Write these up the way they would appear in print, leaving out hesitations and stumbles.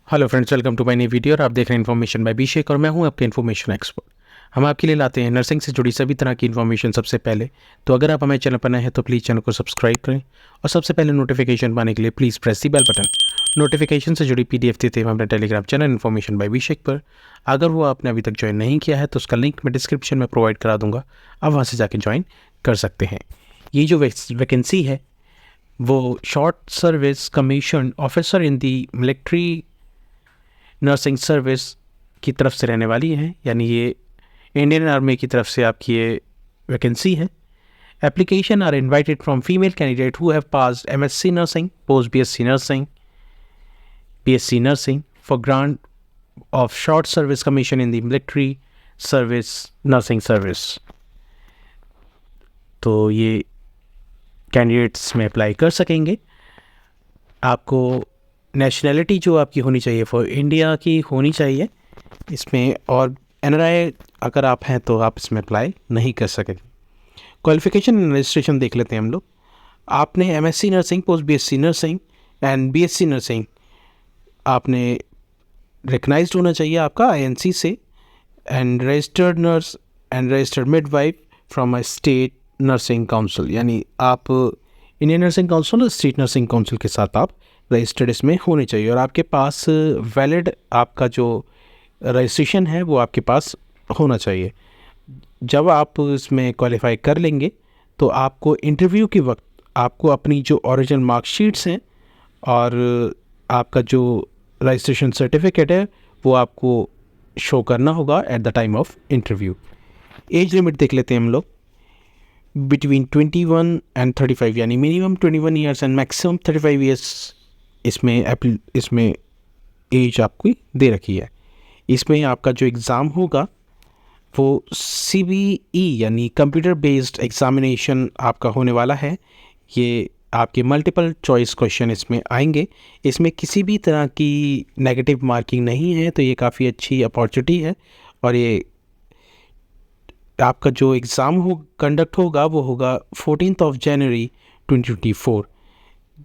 Hello friends, welcome to my new video और आप देख रहे हैं इन्फॉर्मेशन बाय अभिषेक और मैं हूं आपके इन्फॉर्मेशन एक्सपर्ट। हम आपके लिए लाते हैं नर्सिंग से जुड़ी सभी तरह की इन्फॉर्मेशन सबसे पहले। तो अगर आप हमारे चैनल पर नए हैं तो प्लीज़ चैनल को सब्सक्राइब करें और सबसे पहले नोटिफिकेशन पाने के लिए please press the bell button. Notification से जुड़ी PDF देते हैं हमारे Telegram channel information by Abhishek पर। अगर वो आपने अभी तक ज्वाइन नहीं किया है तो उसका लिंक मैं डिस्क्रिप्शन में प्रोवाइड करा दूंगा, आप वहाँ से जाके ज्वाइन कर सकते हैं। ये जो वैकेंसी है वो short service commission officer in the military nursing service की तरफ से रहने वाली है, यानी ये इंडियन आर्मी की तरफ से आपकी ये वैकेंसी है। Application are invited from female candidate who have passed MSc nursing, post BSc nursing, BSc nursing for grant of short service commission in the military service nursing service. तो ये candidates में apply कर सकेंगे। आपको nationality जो आपकी होनी चाहिए फॉर इंडिया की होनी चाहिए इसमें, और NRI अगर आप हैं तो आप इसमें अप्लाई नहीं कर सकेंगे। क्वालिफिकेशन रजिस्ट्रेशन देख लेते हैं हम लोग। आपने MSc nursing, post BSc nursing and BSc nursing आपने रिकग्नाइज्ड होना चाहिए आपका INC से, and registered nurse and registered midwife from a state nursing council, यानी आप इंडियन नर्सिंग काउंसिल और स्टेट नर्सिंग काउंसिल के साथ आप रजिस्टर्ड इसमें होने चाहिए, और आपके पास वैलिड आपका जो रजिस्ट्रेशन है वो आपके पास होना चाहिए। जब आप इसमें क्वालिफाई कर लेंगे तो आपको इंटरव्यू के वक्त आपको अपनी जो ओरिजिनल मार्कशीट्स हैं और आपका जो रजिस्ट्रेशन सर्टिफिकेट है वो आपको शो करना होगा at the time of interview. Age limit देख लेते हैं हम लोग। बिटवीन 21 एंड 35, यानी minimum 21 years and maximum 35 years इसमें एज आपकी दे रखी है। इसमें आपका जो एग्ज़ाम होगा वो CBE यानी कंप्यूटर बेस्ड एग्ज़ामिनेशन आपका होने वाला है। ये आपके मल्टीपल चॉइस क्वेश्चन इसमें आएंगे। इसमें किसी भी तरह की नेगेटिव मार्किंग नहीं है, तो ये काफ़ी अच्छी अपॉर्चुनिटी है। और ये आपका जो एग्ज़ाम कंडक्ट होगा वो होगा 14 जनवरी 2024।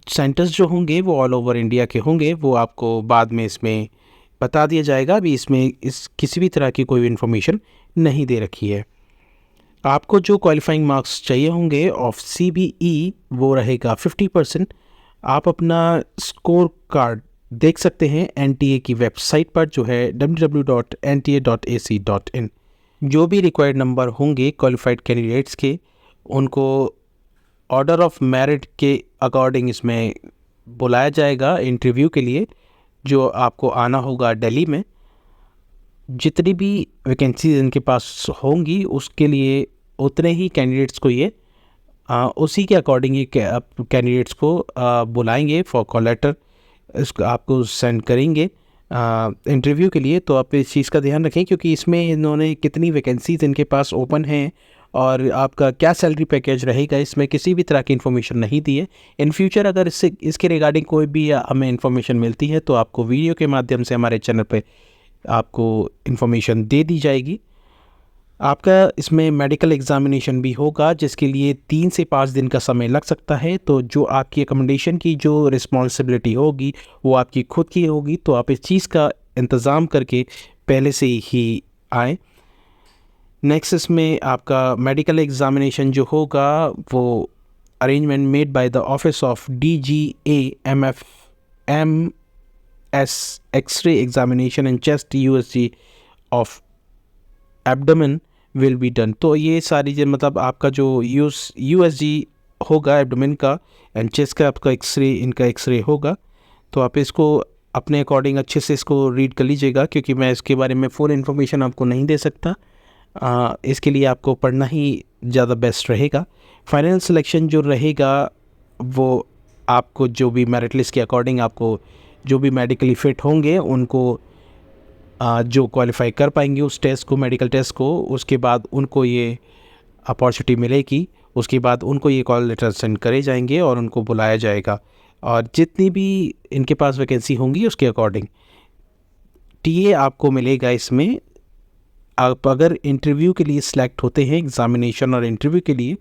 सेंटर्स जो होंगे वो ऑल ओवर इंडिया के होंगे, वो आपको बाद में इसमें बता दिया जाएगा। अभी इसमें किसी भी तरह की कोई इन्फॉर्मेशन नहीं दे रखी है। आपको जो क्वालिफाइंग मार्क्स चाहिए होंगे ऑफ CBE वो रहेगा 50%। आप अपना स्कोर कार्ड देख सकते हैं NTA की वेबसाइट पर, जो है www.nta.ac.in। जो भी रिक्वायर्ड नंबर होंगे क्वालिफाइड कैंडिडेट्स के, उनको ऑर्डर ऑफ मेरिट के अकॉर्डिंग इसमें बुलाया जाएगा इंटरव्यू के लिए, जो आपको आना होगा दिल्ली में। जितनी भी वैकेंसीज इनके पास होंगी उसके लिए उतने ही कैंडिडेट्स को ये उसी के अकॉर्डिंग ये कैंडिडेट्स को बुलाएंगे फॉर कॉल लेटर, इसको आपको सेंड करेंगे इंटरव्यू के लिए। तो आप इस चीज़ का ध्यान रखें, क्योंकि इसमें इन्होंने कितनी वैकेंसीज इनके पास ओपन हैं और आपका क्या सैलरी पैकेज रहेगा, इसमें किसी भी तरह की इन्फॉर्मेशन नहीं दी है। इन फ्यूचर अगर इसके रिगार्डिंग कोई भी हमें इन्फॉर्मेशन मिलती है तो आपको वीडियो के माध्यम से हमारे चैनल पे आपको इन्फॉर्मेशन दे दी जाएगी। आपका इसमें मेडिकल एग्जामिनेशन भी होगा, जिसके लिए 3 से 5 दिन का समय लग सकता है। तो जो आपकी अकोमोडेशन की जो रिस्पॉन्सिबिलिटी होगी वो आपकी खुद की होगी, तो आप इस चीज़ का इंतज़ाम करके पहले से ही आएँ। नेक्स्ट इसमें आपका मेडिकल एग्जामिनेशन जो होगा वो arrangement made by the office of DGA-MS x-ray examination and chest USG of abdomen will be done. तो ये सारी मतलब आपका जो USG होगा एब्डोमेन का एंड चेस्ट का आपका इनका एक्सरे होगा। तो आप इसको अपने अकॉर्डिंग अच्छे से इसको रीड कर लीजिएगा, क्योंकि मैं इसके बारे में फुल इन्फॉर्मेशन आपको नहीं दे सकता। इसके लिए आपको पढ़ना ही ज़्यादा बेस्ट रहेगा। फाइनल सिलेक्शन जो रहेगा वो आपको जो भी मेरिट लिस्ट के अकॉर्डिंग आपको जो भी मेडिकली फिट होंगे उनको जो क्वालिफाई कर पाएंगे उस टेस्ट को, मेडिकल टेस्ट को, उसके बाद उनको ये अपॉर्चुनिटी मिलेगी। उसके बाद उनको ये कॉल लेटर सेंड करे जाएंगे और उनको बुलाया जाएगा, और जितनी भी इनके पास वैकेंसी होंगी उसके अकॉर्डिंग TA आपको मिलेगा। इसमें आप अगर इंटरव्यू के लिए सिलेक्ट होते हैं, एग्ज़ामिनेशन और इंटरव्यू के लिए,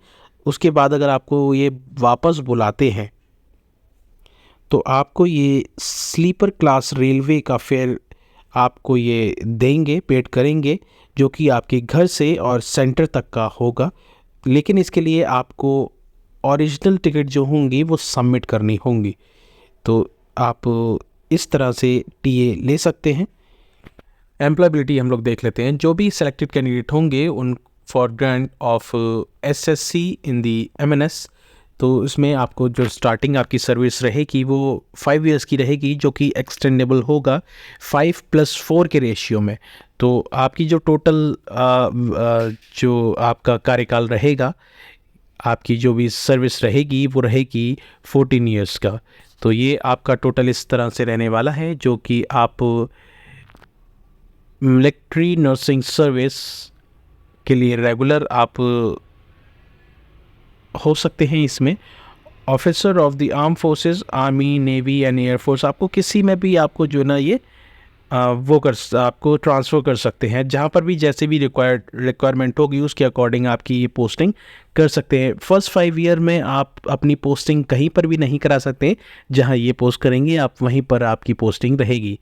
उसके बाद अगर आपको ये वापस बुलाते हैं तो आपको ये स्लीपर क्लास रेलवे का फेयर आपको ये देंगे, पेड करेंगे, जो कि आपके घर से और सेंटर तक का होगा। लेकिन इसके लिए आपको ओरिजिनल टिकट जो होंगी वो सबमिट करनी होंगी। तो आप इस तरह से टीए ले सकते हैं। एम्प्लॉयबिलिटी हम लोग देख लेते हैं। जो भी सेलेक्टेड कैंडिडेट होंगे उन for grant of assessee in the MNS, तो इसमें आपको जो स्टार्टिंग आपकी सर्विस रहेगी वो 5 इयर्स की रहेगी, जो कि एक्सटेंडेबल होगा 5+4 के रेशियो में। तो आपकी जो टोटल जो आपका कार्यकाल रहेगा, आपकी जो भी सर्विस रहेगी वो रहेगी 14 इयर्स का। तो ये आपका टोटल इस तरह से रहने वाला है, जो कि आप मिलिट्री नर्सिंग सर्विस के लिए रेगुलर आप हो सकते हैं। इसमें officer of the arm forces, army, navy and air force, आपको किसी में भी आपको जो ना ये आपको ट्रांसफ़र कर सकते हैं। जहाँ पर भी जैसे भी रिक्वायरमेंट होगी उसके अकॉर्डिंग आपकी ये पोस्टिंग कर सकते हैं। फर्स्ट 5 ईयर में आप अपनी पोस्टिंग कहीं पर भी नहीं करा सकते, जहाँ ये पोस्ट करेंगे आप वहीं पर आपकी पोस्टिंग रहेगी।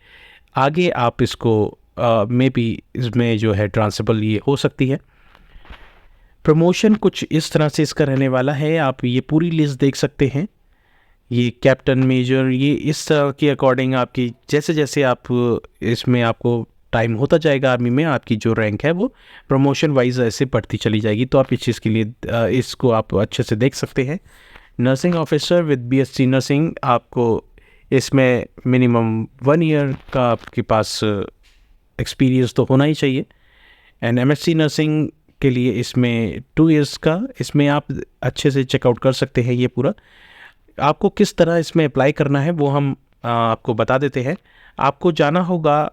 आगे आप इसको में भी इसमें जो है ट्रांसफरेबल ये हो सकती है। प्रमोशन कुछ इस तरह से इसका रहने वाला है, आप ये पूरी लिस्ट देख सकते हैं। ये कैप्टन, मेजर, ये इस तरह के अकॉर्डिंग आपकी जैसे जैसे आप इसमें आपको टाइम होता जाएगा आर्मी में, आपकी जो रैंक है वो प्रमोशन वाइज ऐसे बढ़ती चली जाएगी। तो आप इस चीज़ के लिए इसको आप अच्छे से देख सकते हैं। Nursing officer with BSc nursing, आपको इसमें मिनिमम 1 ईयर का आपके पास एक्सपीरियंस तो होना ही चाहिए। एंड एमएससी नर्सिंग के लिए इसमें 2 इयर्स का, इसमें आप अच्छे से चेकआउट कर सकते हैं। ये पूरा आपको किस तरह इसमें अप्लाई करना है वो हम आपको बता देते हैं। आपको जाना होगा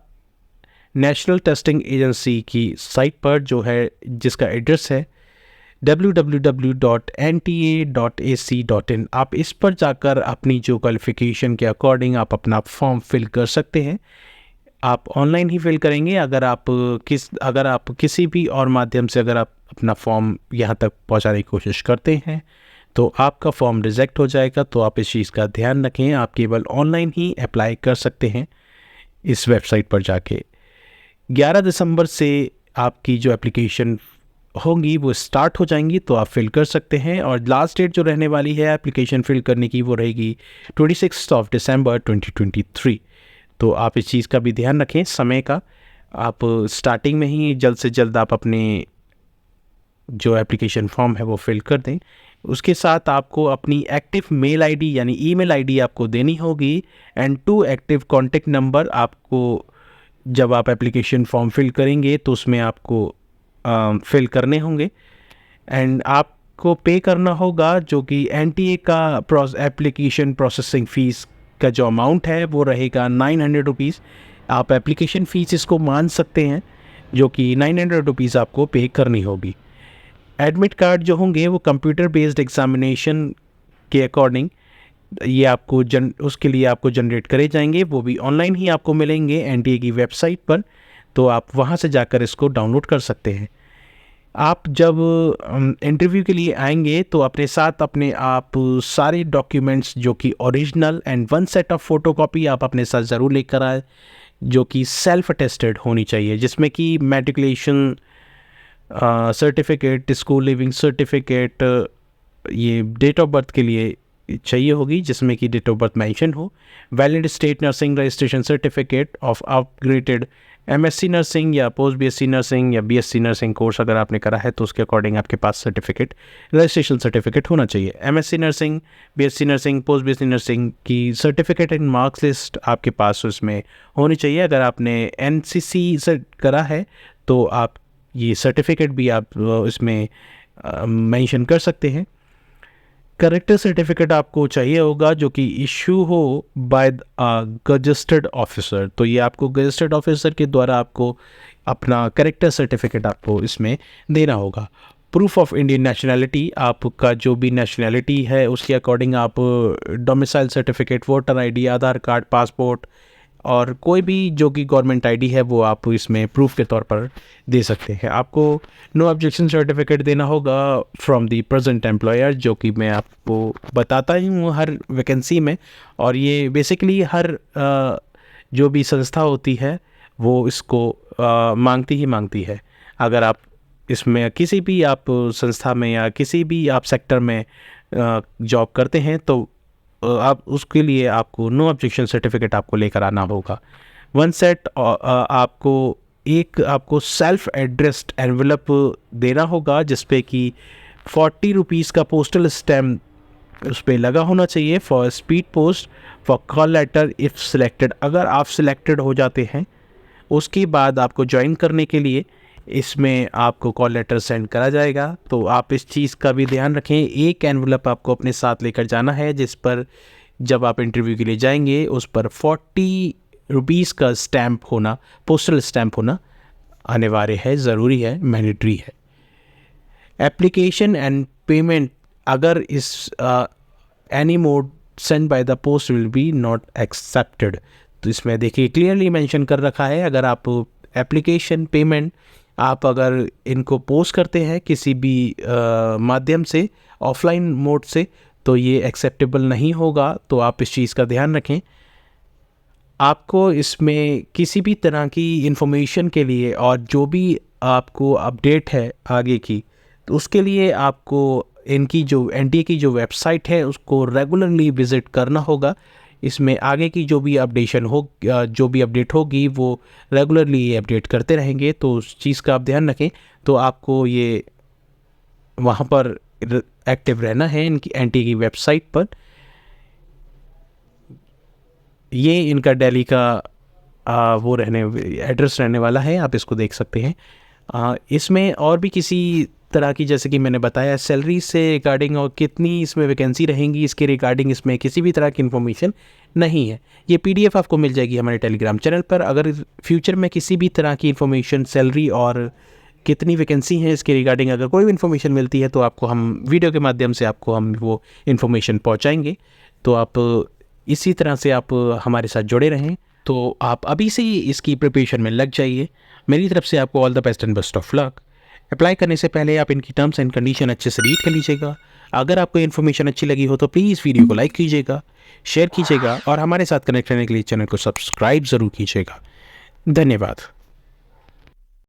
नेशनल टेस्टिंग एजेंसी की साइट पर, जो है जिसका एड्रेस है www.nta.ac.in। आप इस पर जाकर अपनी जो क्वालिफ़िकेशन के अकॉर्डिंग आप अपना फॉर्म फिल कर सकते हैं। आप ऑनलाइन ही फिल करेंगे। अगर आप किसी भी और माध्यम से अगर आप अपना फॉर्म यहाँ तक पहुँचाने की कोशिश करते हैं तो आपका फॉर्म रिजेक्ट हो जाएगा। तो आप इस चीज़ का ध्यान रखें, आप केवल ऑनलाइन ही अप्लाई कर सकते हैं इस वेबसाइट पर जाके। 11 दिसंबर से आपकी जो एप्लीकेशन होंगी वो स्टार्ट हो जाएंगी, तो आप फिल कर सकते हैं। और लास्ट डेट जो रहने वाली है एप्लीकेशन फिल करने की वो रहेगी 26 दिसंबर 2023। तो आप इस चीज़ का भी ध्यान रखें समय का। आप स्टार्टिंग में ही जल्द से जल्द आप अपने जो एप्लीकेशन फॉर्म है वो फिल कर दें। उसके साथ आपको अपनी एक्टिव मेल आईडी यानी ईमेल आईडी आपको देनी होगी, एंड 2 एक्टिव कॉन्टेक्ट नंबर आपको जब आप एप्लीकेशन फॉर्म फिल करेंगे तो उसमें आपको फिल करने होंगे। एंड आपको पे करना होगा जो कि एनटीए का एप्लीकेशन प्रोसेसिंग फ़ीस का जो अमाउंट है वो रहेगा 900 रुपीज़। आप एप्लीकेशन फ़ीस इसको मान सकते हैं, जो कि 900 रुपीज़ आपको पे करनी होगी। एडमिट कार्ड जो होंगे वो कंप्यूटर बेस्ड एग्जामिनेशन के अकॉर्डिंग ये आपको उसके लिए आपको जनरेट करे जाएंगे, वो भी ऑनलाइन ही आपको मिलेंगे एनटीए की वेबसाइट पर। तो आप वहाँ से जाकर इसको डाउनलोड कर सकते हैं। आप जब इंटरव्यू के लिए आएंगे तो अपने साथ अपने आप सारे डॉक्यूमेंट्स जो कि original and 1 set of photocopy आप अपने साथ ज़रूर लेकर आए, जो कि सेल्फ अटेस्टेड होनी चाहिए, जिसमें कि matriculation certificate, school leaving certificate, ये डेट ऑफ बर्थ के लिए चाहिए होगी जिसमें कि डेट ऑफ बर्थ मेंशन हो, valid state nursing registration certificate of upgraded MSc nursing या पोस्ट बीएससी नर्सिंग या बीएससी नर्सिंग कोर्स अगर आपने करा है तो उसके अकॉर्डिंग आपके पास सर्टिफिकेट, रजिस्ट्रेशन सर्टिफिकेट होना चाहिए। MSc nursing, BSc nursing, post BSc nursing की सर्टिफिकेट एंड मार्क्स लिस्ट आपके पास उसमें होनी चाहिए। अगर आपने एनसीसी से करा है तो आप ये सर्टिफिकेट भी आप इसमें मेंशन कर सकते हैं। करेक्टर सर्टिफिकेट आपको चाहिए होगा जो कि इशू हो बाय गजस्टेड ऑफिसर। तो ये आपको गजस्टेड ऑफिसर के द्वारा आपको अपना करेक्टर सर्टिफिकेट आपको इसमें देना होगा। प्रूफ ऑफ इंडियन नेशनैलिटी, आपका जो भी नेशनैलिटी है उसके अकॉर्डिंग आप डोमिसाइल सर्टिफिकेट, वोटर आईडी, आधार कार्ड, पासपोर्ट और कोई भी जो कि गवर्नमेंट आईडी है वो आप इसमें प्रूफ के तौर पर दे सकते हैं। आपको नो ऑब्जेक्शन सर्टिफिकेट देना होगा फ्रॉम दी प्रेजेंट एम्प्लॉयर, जो कि मैं आपको बताता ही हूँ हर वैकेंसी में। और ये बेसिकली हर जो भी संस्था होती है वो इसको मांगती है। अगर आप इसमें किसी भी आप संस्था में या किसी भी आप सेक्टर में जॉब करते हैं तो आप उसके लिए आपको नो ऑब्जेक्शन सर्टिफिकेट आपको लेकर आना होगा। वन सेट आपको सेल्फ एड्रेस्ड एनवेलप देना होगा जिस पे कि 40 रुपीज़ का पोस्टल स्टैम्प उस पर लगा होना चाहिए for speed post for call letter if selected. अगर आप सिलेक्टेड हो जाते हैं उसके बाद आपको ज्वाइन करने के लिए इसमें आपको कॉल लेटर सेंड करा जाएगा। तो आप इस चीज़ का भी ध्यान रखें। एक एनवेलप आपको अपने साथ लेकर जाना है जिस पर जब आप इंटरव्यू के लिए जाएंगे उस पर 40 रुपीज़ का स्टैम्प होना, पोस्टल स्टैम्प होना अनिवार्य है, ज़रूरी है, मैंडेटरी है। एप्लीकेशन एंड पेमेंट अगर इस any mode send by the post will be not accepted. तो इसमें देखिए क्लियरली मेंशन कर रखा है, अगर आप एप्लीकेशन पेमेंट आप अगर इनको पोस्ट करते हैं किसी भी माध्यम से, ऑफलाइन मोड से, तो ये एक्सेप्टेबल नहीं होगा। तो आप इस चीज़ का ध्यान रखें। आपको इसमें किसी भी तरह की इन्फॉर्मेशन के लिए और जो भी आपको अपडेट है आगे की, तो उसके लिए आपको इनकी जो एनटीए की जो वेबसाइट है उसको रेगुलरली विज़िट करना होगा। इसमें आगे की जो भी अपडेट होगी वो रेगुलरली अपडेट करते रहेंगे, तो उस चीज़ का आप ध्यान रखें। तो आपको ये वहाँ पर एक्टिव रहना है इनकी एनटीए की वेबसाइट पर। ये इनका दिल्ली का वो एड्रेस रहने वाला है, आप इसको देख सकते हैं। इसमें और भी किसी तरह की, जैसे कि मैंने बताया, सैलरी से रिगार्डिंग और कितनी इसमें वैकेंसी रहेंगी इसके रिगार्डिंग इसमें किसी भी तरह की इन्फॉर्मेशन नहीं है। ये पीडीएफ आपको मिल जाएगी हमारे टेलीग्राम चैनल पर। अगर फ्यूचर में किसी भी तरह की इन्फॉर्मेशन, सैलरी और कितनी वैकेंसी है इसके रिगार्डिंग अगर कोई भी इन्फॉर्मेशन मिलती है तो आपको हम वीडियो के माध्यम से आपको हम वो इन्फॉर्मेशन पहुँचाएँगे। तो आप इसी तरह से आप हमारे साथ जुड़े रहें। तो आप अभी से ही इसकी प्रिपरेशन में लग जाइए। मेरी तरफ से आपको all the best and best of luck. Apply करने से पहले आप इनकी टर्म्स एंड कंडीशन अच्छे से रीड कर लीजिएगा। अगर आपको इन्फॉर्मेशन अच्छी लगी हो तो प्लीज़ वीडियो को लाइक कीजिएगा, शेयर कीजिएगा और हमारे साथ कनेक्ट रहने के लिए चैनल को सब्सक्राइब ज़रूर कीजिएगा। धन्यवाद।